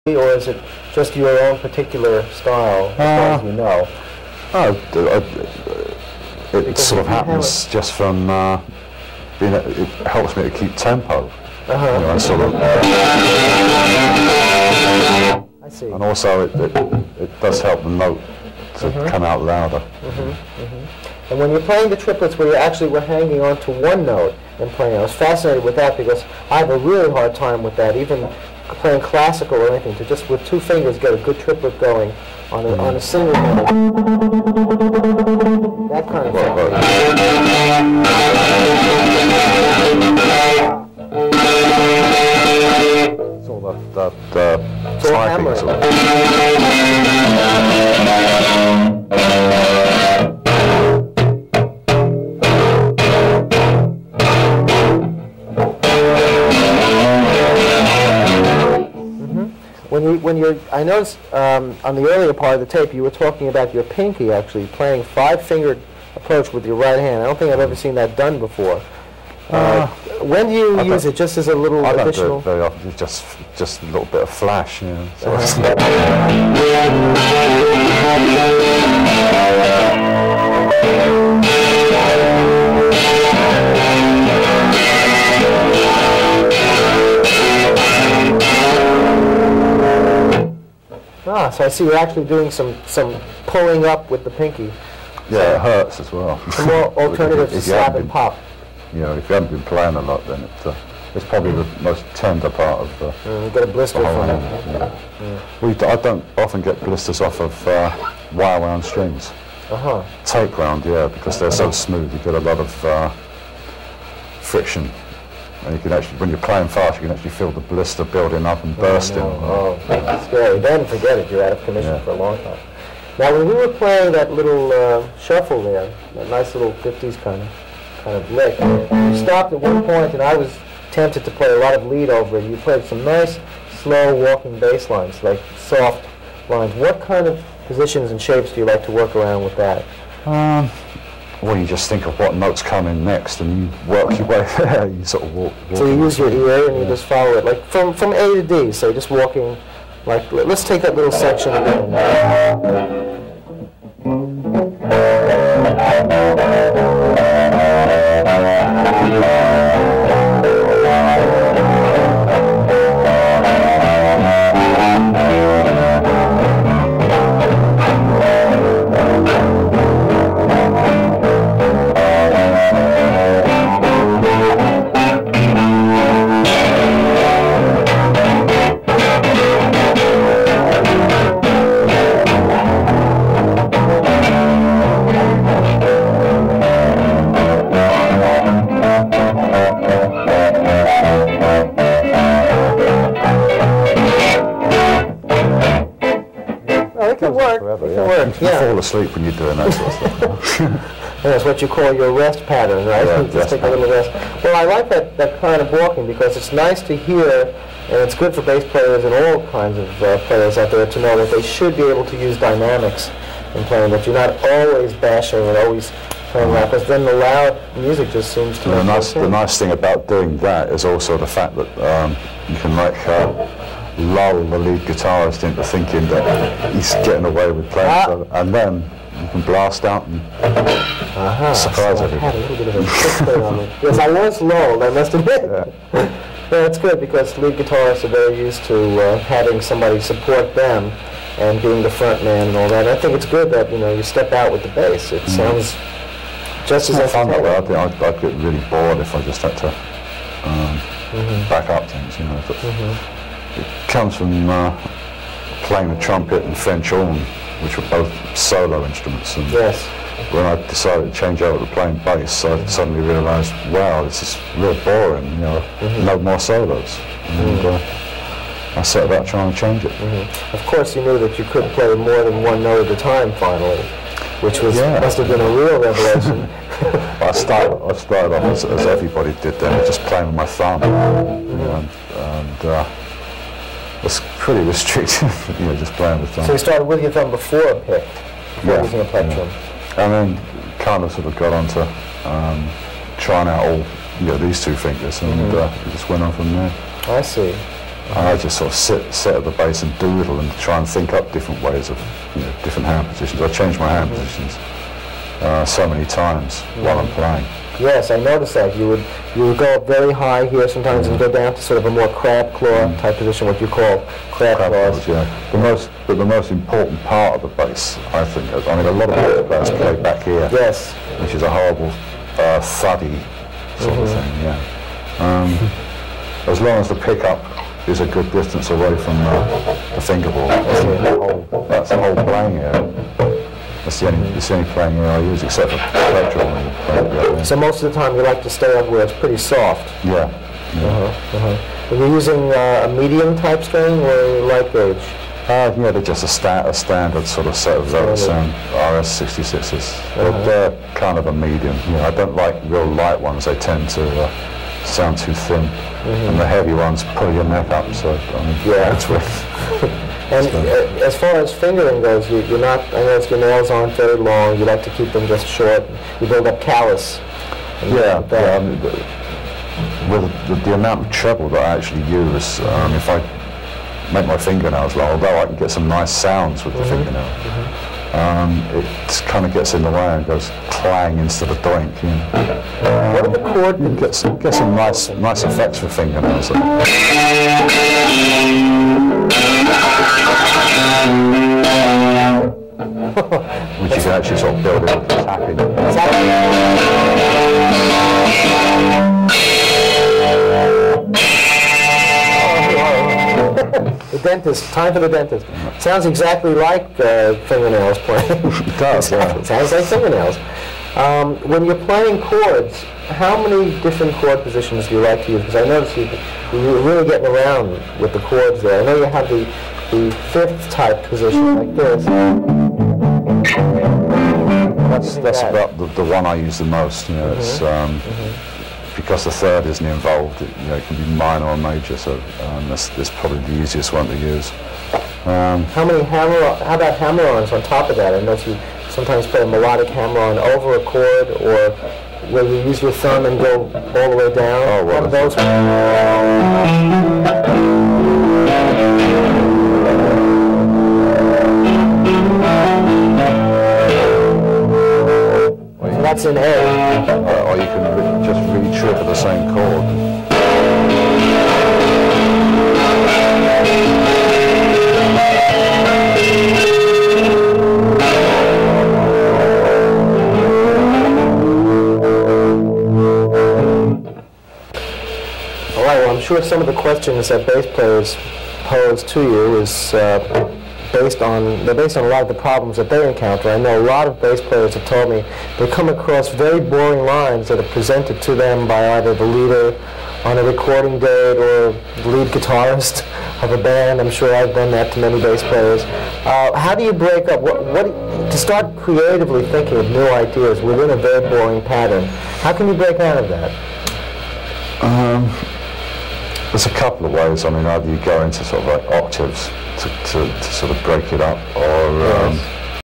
or is it just your own particular style, as far as you know? It sort of happens just from being. It helps me to keep tempo. You know, and sort of. I see. And also, it does help the note to come out louder. And when you're playing the triplets where you actually were hanging on to one note and playing, I was fascinated with that because I have a really hard time with that, even playing classical or anything, to just with 2 fingers get a good triplet going on a single note. That kind of thing. It's all that typing sort of. I noticed on the earlier part of the tape you were talking about your pinky actually playing 5-fingered approach with your right hand. I don't think I've ever seen that done before. When do you use it? Just as a little additional? I don't do it very often. It's just a little bit of flash, you know. So so I see you're actually doing some pulling up with the pinky. Yeah, it hurts as well. Some more alternatives to slap and pop. You know, if you haven't been playing a lot, then it's probably the most tender part of the. You get a blister from it. I don't often get blisters off of wire wound strings. Tape wound, yeah, because they're so smooth. You get a lot of friction. And you can actually, when you're playing fast, you can actually feel the blister building up and bursting. Oh, that's scary. Then forget it. You're out of commission for a long time. Now, when we were playing that little shuffle there, that nice little 50s kind of lick, you stopped at one point, and I was tempted to play a lot of lead over it. You played some nice, slow walking bass lines, like soft lines. What kind of positions and shapes do you like to work around with that? Well, you just think of what notes come in next, and you work your way there. You sort of walk. So you use your ear and you just follow it, like from A to D. So just walking, like let's take that little section again. You fall asleep when you're doing that sort of stuff. That's what you call your rest pattern, right? Yeah, just take a little rest. Well, I like that kind of walking because it's nice to hear, and it's good for bass players and all kinds of players out there to know that they should be able to use dynamics in playing, that you're not always bashing and always playing loud, because then the loud music just seems to make sense. The nice thing about doing that is also the fact that you can lull the lead guitarist into thinking that he's getting away with playing, and then you can blast out and surprise everybody. I had a little bit of a trick there on me. Yes, I was lulled, I must admit. Yeah, it's good because lead guitarists are very used to having somebody support them and being the front man and all that. I think it's good that you step out with the bass. It sounds just as fun that way. I think I'd get really bored if I just had to back up things. It comes from playing the trumpet and French horn, which were both solo instruments. And when I decided to change over to playing bass, I suddenly realised, wow, this is real boring. No more solos. And I set about trying to change it. Of course, you knew that you could play more than one note at a time. Finally, which must have been a real revelation. I started off as everybody did then, just playing with my thumb, and it's pretty restricted, just playing with thumb. So you started with your thumb before a pick, before using a plectrum. And then kind of sort of got onto trying out all these 2 fingers, and it just went on from there. I see. And I just sort of sit at the bass and doodle and try and think up different ways of, different hand positions. I change my hand positions so many times while I'm playing. Yes, I noticed that. You would go up very high here sometimes and go down to sort of a more crab claw type position, what you call crab claws. Yeah. But the most important part of the bass, I think, I mean, a lot of bass players play back here. Yes. Which is a horrible thuddy sort of thing, yeah. As long as the pickup is a good distance away from the fingerboard, that's the whole playing area. It's the only playing area I use, except for electro. So most of the time you like to stay up where it's pretty soft. Yeah. Are you using a medium type string or light gauge? Yeah, they're just a standard sort of set of sound RS66s. They're kind of a medium. I don't like real light ones. They tend to sound too thin, and the heavy ones pull your neck up. So it's with. And as far as fingering goes, you're not. I notice your nails aren't very long. You like to keep them just short. You build up callus. Yeah. I mean, with the amount of treble that I actually use, if I make my fingernails long, although I can get some nice sounds with the fingernail, it kind of gets in the way and goes clang instead of doink. What are the chord? You get some nice effects with fingernails. Which you can actually sort of build in with tapping. The dentist, time for the dentist. Sounds exactly like fingernails playing. It does, yeah. It sounds like fingernails. When you're playing chords, how many different chord positions do you like to use? Because I notice you're really getting around with the chords there. I know you have the fifth type position like this. That's about the one I use the most. It's because the third isn't involved. It can be minor or major, so that's probably the easiest one to use. How about hammer-ons on top of that? I notice you sometimes play a melodic hammer-on over a chord, or where you use your thumb and go all the way down. Oh, well, one of those. That's an A. Or you can just reach over the same chord. All right, well, I'm sure some of the questions that bass players pose to you is based on a lot of the problems that they encounter. I know a lot of bass players have told me they come across very boring lines that are presented to them by either the leader on a recording date or the lead guitarist of a band. I'm sure I've done that to many bass players. How do you break up? To start creatively thinking of new ideas within a very boring pattern, how can you break out of that? There's a couple of ways. I mean, either you go into sort of like octaves to sort of break it up, or